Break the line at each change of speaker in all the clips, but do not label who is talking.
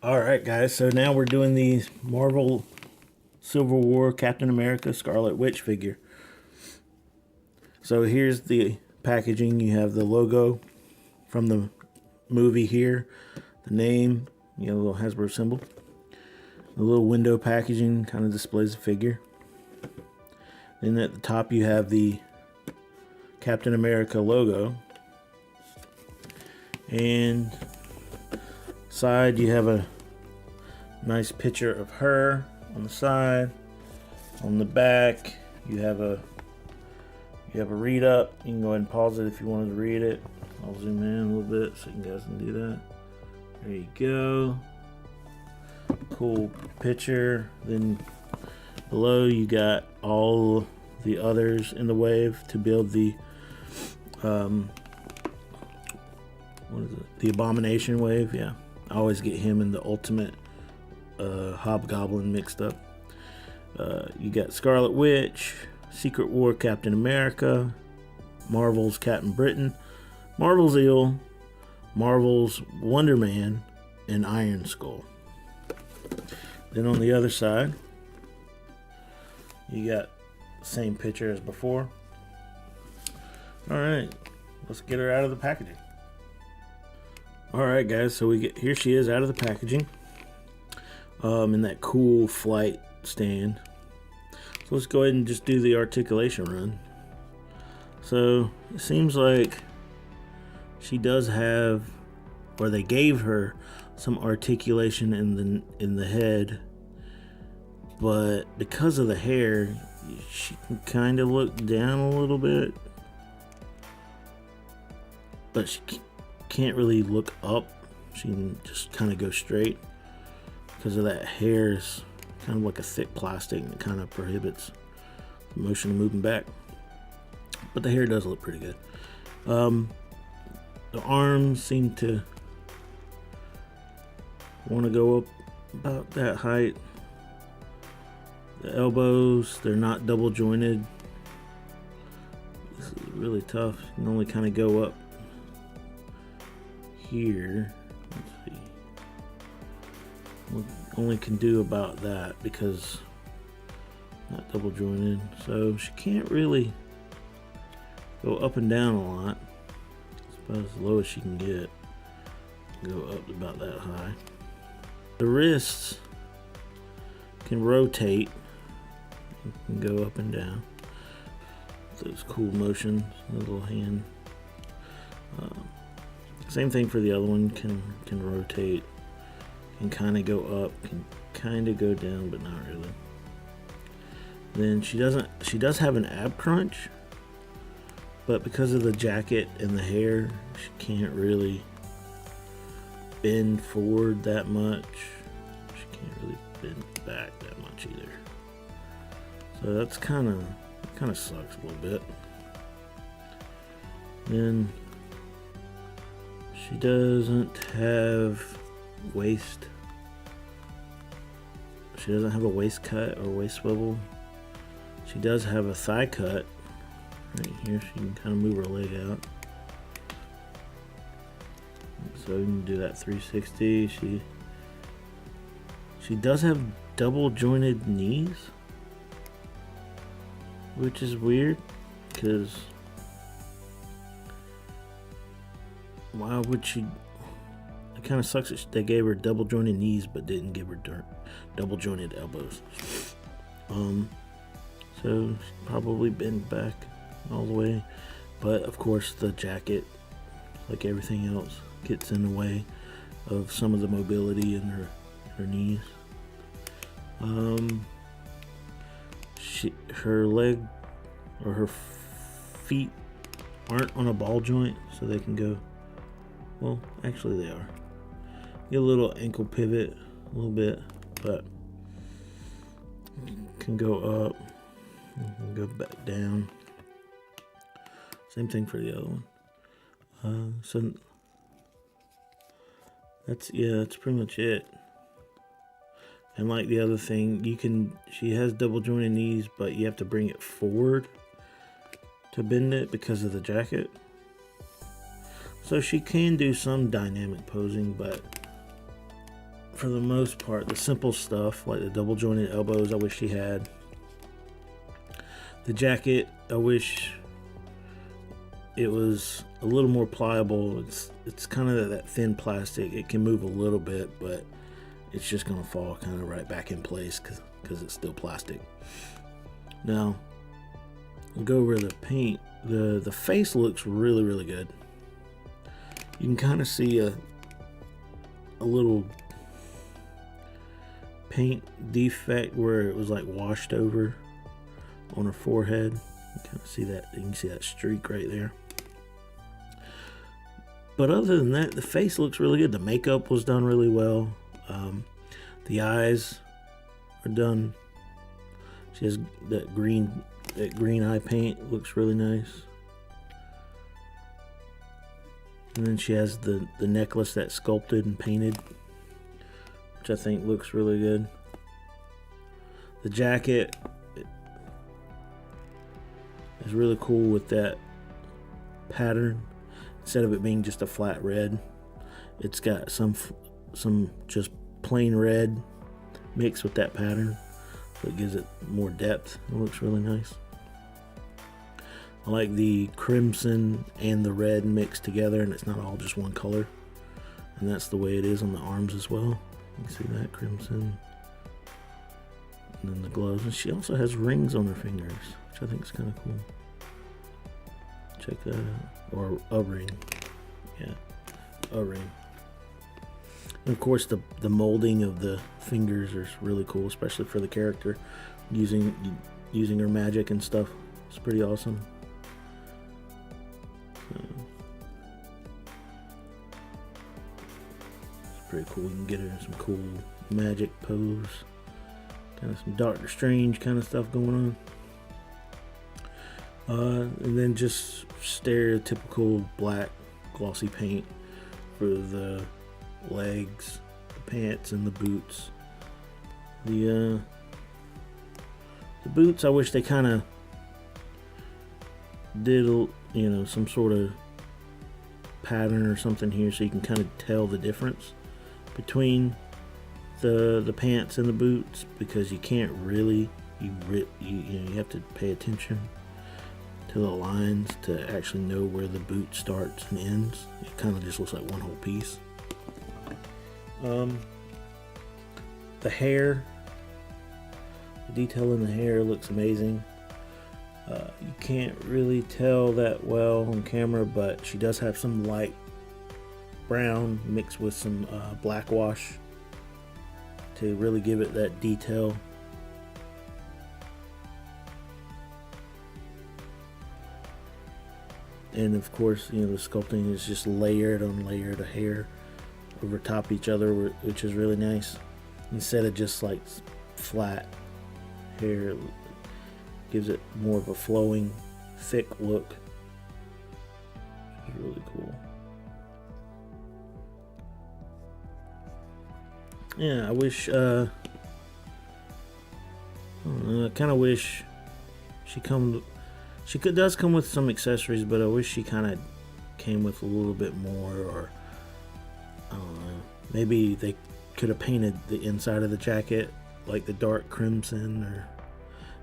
Alright guys, so now we're doing the Marvel Civil War Captain America Scarlet Witch figure. So here's the packaging. You have the logo from the movie here, the name, a little Hasbro symbol. The little window packaging kind of displays the figure. Then at the top you have the Captain America logo. And side you have a nice picture of her on the side. On the back you have a read up. You can go ahead and pause it if you wanted to read it. I'll zoom in a little bit so you guys can do that. There you go. Cool picture. Then below you got all the others in the wave to build the what is it? The Abomination wave. Yeah, I always get him and the Ultimate Hobgoblin mixed up. You got Scarlet Witch, Secret War Captain America, Marvel's Captain Britain, Marvel's Eel, Marvel's Wonder Man, and Iron Skull. Then on the other side, you got the same picture as before. Alright, let's get her out of the packaging. Alright guys, so here she is out of the packaging. In that cool flight stand. So let's go ahead and just do the articulation run. So it seems like she does have, or they gave her some articulation in the head, but because of the hair, she can kind of look down a little bit, but she can't really look up. She can just kind of go straight because of that hair is kind of like a thick plastic that kind of prohibits the motion of moving back. But the hair does look pretty good. The arms seem to want to go up about that height. The elbows, they're not double jointed. This is really tough. You can only kind of go up here. Let's see. We only can do about that because not double jointed. So she can't really go up and down a lot. It's about as low as she can get. Go up about that high. The wrists can rotate and go up and down. Those cool motions, the little hand. Same thing for the other one. Can rotate, can kind of go up, can kind of go down, but not really. Then she does have an ab crunch, but because of the jacket and the hair, she can't really bend forward that much. She can't really bend back that much either. So that's kind of sucks a little bit. Then she doesn't have waist. She doesn't have a waist cut or waist swivel. She does have a thigh cut right here. She can kind of move her leg out. So you can do that 360. She does have double jointed knees, which is weird because why would she? It kind of sucks that they gave her double jointed knees but didn't give her double jointed elbows. So she's probably bent back all the way, but of course the jacket, like everything else, gets in the way of some of the mobility in her knees. Her leg or her feet aren't on a ball joint, so they can go. Well, actually they are. Get a little ankle pivot, a little bit, but can go up, and go back down. Same thing for the other one. So that's pretty much it. And like the other thing, she has double jointed knees, but you have to bring it forward to bend it because of the jacket. So she can do some dynamic posing, but for the most part, the simple stuff like the double jointed elbows I wish she had. The jacket, I wish it was a little more pliable. It's kind of that thin plastic. It can move a little bit, but it's just gonna fall kind of right back in place because it's still plastic. Now, I'll go over the paint. The face looks really, really good. You can kind of see a little paint defect where it was like washed over on her forehead. You kind of see that. You can see that streak right there. But other than that, the face looks really good. The makeup was done really well. The eyes are done. She has that green eye paint. Looks really nice. And then she has the necklace that's sculpted and painted, which I think looks really good. The jacket is really cool with that pattern. Instead of it being just a flat red, it's got some just plain red mixed with that pattern, so it gives it more depth. It looks really nice. I like the crimson and the red mixed together, and it's not all just one color. And that's the way it is on the arms as well. You can see that crimson. And then the gloves. And she also has rings on her fingers, which I think is kind of cool. Check that out. Or a ring. Yeah, a ring. And of course, the molding of the fingers is really cool, especially for the character. Using her magic and stuff. It's pretty awesome. It's pretty cool. You can get her in some cool magic pose. Kind of some Doctor Strange kind of stuff going on. And then just stereotypical black glossy paint for the legs, the pants, and the boots. The boots, I wish they kind of did, some sort of pattern or something here, so you can kind of tell the difference between the pants and the boots, because you can't really, you have to pay attention to the lines to actually know where the boot starts and ends. It kind of just looks like one whole piece. The hair, the detail in the hair looks amazing. You can't really tell that well on camera, but she does have some light brown mixed with some black wash to really give it that detail. And of course, the sculpting is just layered on layered of hair over top each other, which is really nice. Instead of just like flat hair, it gives it more of a flowing, thick look. Which is really cool. Yeah, I wish, I kind of wish she does come with some accessories, but I wish she kind of came with a little bit more, or I don't know, maybe they could have painted the inside of the jacket like the dark crimson, or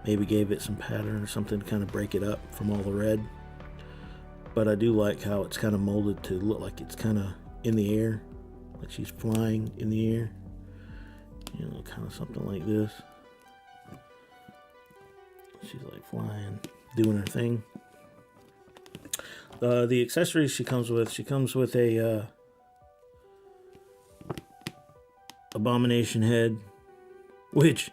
maybe gave it some pattern or something to kind of break it up from all the red. But I do like how it's kind of molded to look like it's kind of in the air, like she's flying in the air, kind of something like this. She's like flying, doing her thing. The accessories she comes with a abomination head, which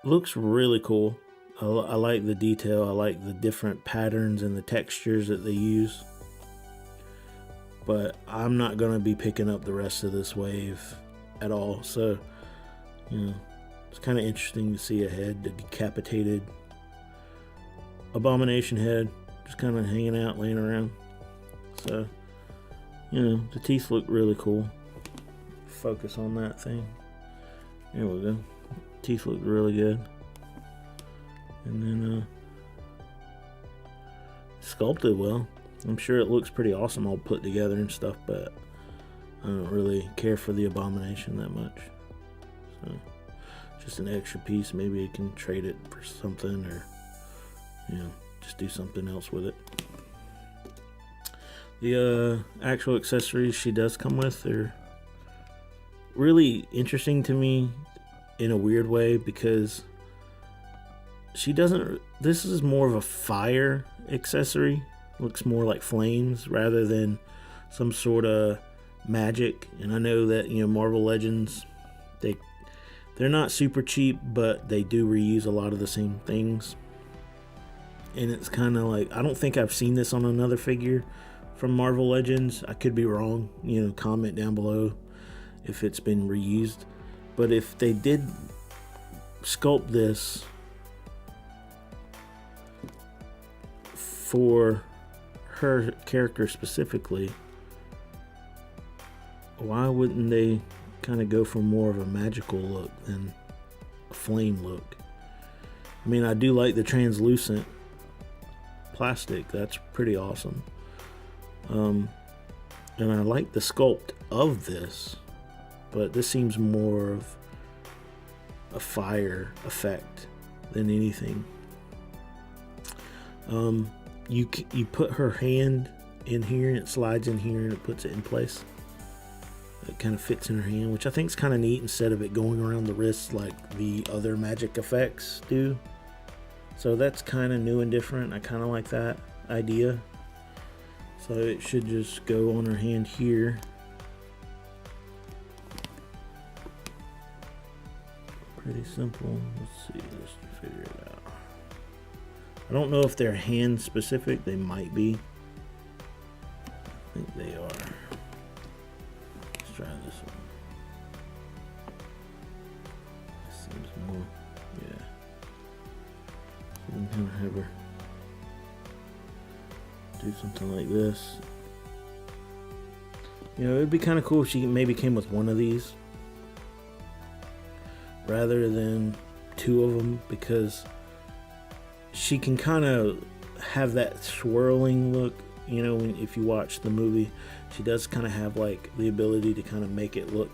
looks really cool. I like the detail. I like the different patterns and the textures that they use. But I'm not going to be picking up the rest of this wave at all. So, it's kind of interesting to see a head, the decapitated abomination head, just kind of hanging out, laying around. So, the teeth look really cool. Focus on that thing. There we go. Teeth look really good. And then sculpted well. I'm sure it looks pretty awesome all put together and stuff, but I don't really care for the abomination that much. So, just an extra piece. Maybe I can trade it for something, or just do something else with it. The actual accessories she does come with are really interesting to me in a weird way, because she doesn't. This is more of a fire accessory. Looks more like flames rather than some sort of magic. And I know that Marvel Legends, they're not super cheap, but they do reuse a lot of the same things. And it's kind of like, I don't think I've seen this on another figure from Marvel Legends. I could be wrong. Comment down below if it's been reused. But if they did sculpt this for her character specifically, why wouldn't they kind of go for more of a magical look than a flame look? I mean, I do like the translucent plastic. That's pretty awesome. And I like the sculpt of this, but this seems more of a fire effect than anything. You put her hand in here, and it slides in here, and it puts it in place. It kind of fits in her hand, which I think is kind of neat, instead of it going around the wrist like the other magic effects do. So that's kind of new and different. I kind of like that idea. So it should just go on her hand here. Pretty simple. Let's see. Let's figure it out. I don't know if they're hand specific. They might be. I think they are. Let's try this one. This seems more. Yeah. So we can kind of have her do something like this. It'd be kind of cool if she maybe came with one of these rather than two of them, because she can kind of have that swirling look. If you watch the movie, she does kind of have like the ability to kind of make it look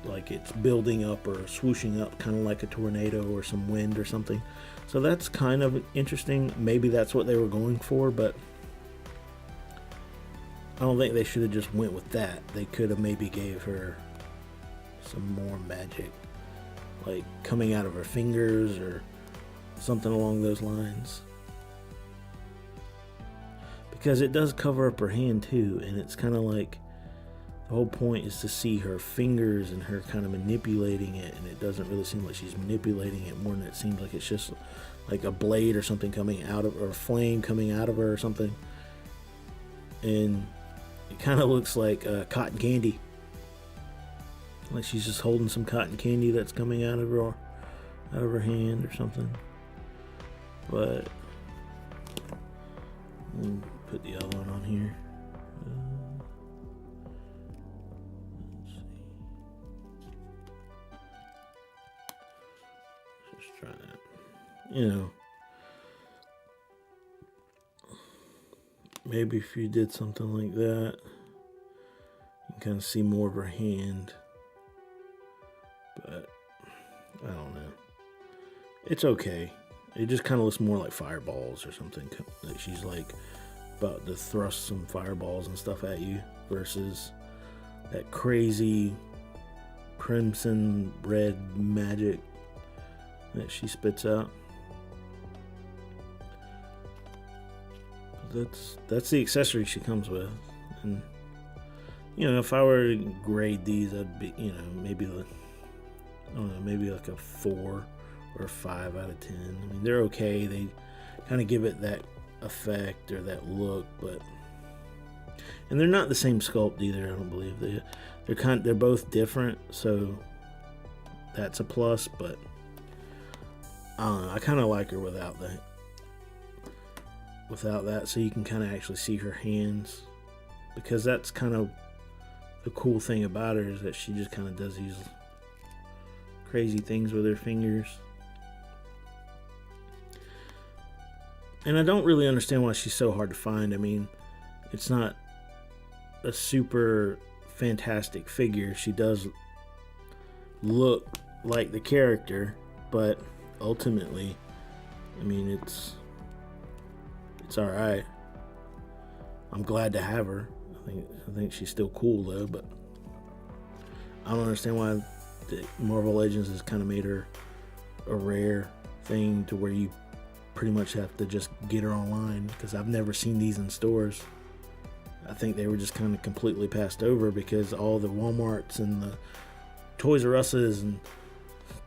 like it's building up or swooshing up, kind of like a tornado or some wind or something. So that's kind of interesting. Maybe that's what they were going for, but I don't think they should have just went with that. They could have maybe gave her some more magic, like coming out of her fingers or something along those lines. Because it does cover up her hand too, and it's kind of like the whole point is to see her fingers and her kind of manipulating it, and it doesn't really seem like she's manipulating it, more than it seems like it's just like a blade or something coming out of, or a flame coming out of her or something. And it kind of looks like cotton candy, like she's just holding some cotton candy that's coming out of her hand or something. But we'll put the other one on here. Let's see. Let's just try that. Maybe if you did something like that, you can kind of see more of her hand. But I don't know. It's okay. It just kind of looks more like fireballs or something. Like she's like about to thrust some fireballs and stuff at you, versus that crazy crimson red magic that she spits out. That's the accessory she comes with. And if I were to grade these, I'd be maybe like, I don't know, maybe like a 4 or a 5 out of 10. I mean, they're okay. They kind of give it that effect or that look, and they're not the same sculpt either. I don't believe they're both different, so that's a plus. But I don't know. I kind of like her without that. So you can kind of actually see her hands, because that's kind of the cool thing about her, is that she just kind of does these crazy things with her fingers. And I don't really understand why she's so hard to find. I mean, it's not a super fantastic figure. She does look like the character, but ultimately, I mean, it's all right. I'm glad to have her. I think she's still cool though, but I don't understand why Marvel Legends has kind of made her a rare thing to where you pretty much have to just get her online, because I've never seen these in stores. I think they were just kind of completely passed over because all the Walmarts and the Toys R Us's and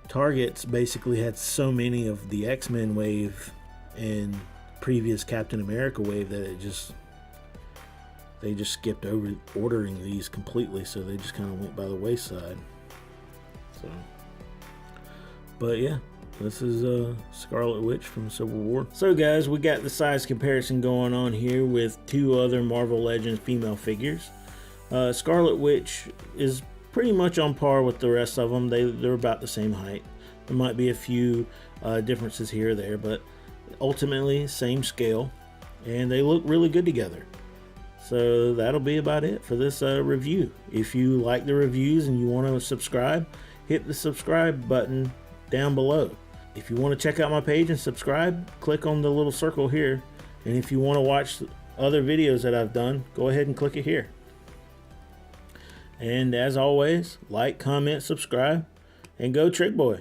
Targets basically had so many of the X-Men wave and previous Captain America wave that they just skipped over ordering these completely, so they just kind of went by the wayside. So, but yeah, this is Scarlet Witch from Civil War. So guys, we got the size comparison going on here with two other Marvel Legends female figures. Scarlet Witch is pretty much on par with the rest of them. They're about the same height. There might be a few differences here or there, but ultimately same scale, and they look really good together. So that'll be about it for this review. If you like the reviews and you want to subscribe, hit the subscribe button down below. If you want to check out my page and subscribe, click on the little circle here. And if you want to watch other videos that I've done, go ahead and click it here. And as always, like, comment, subscribe, and go Trigboy.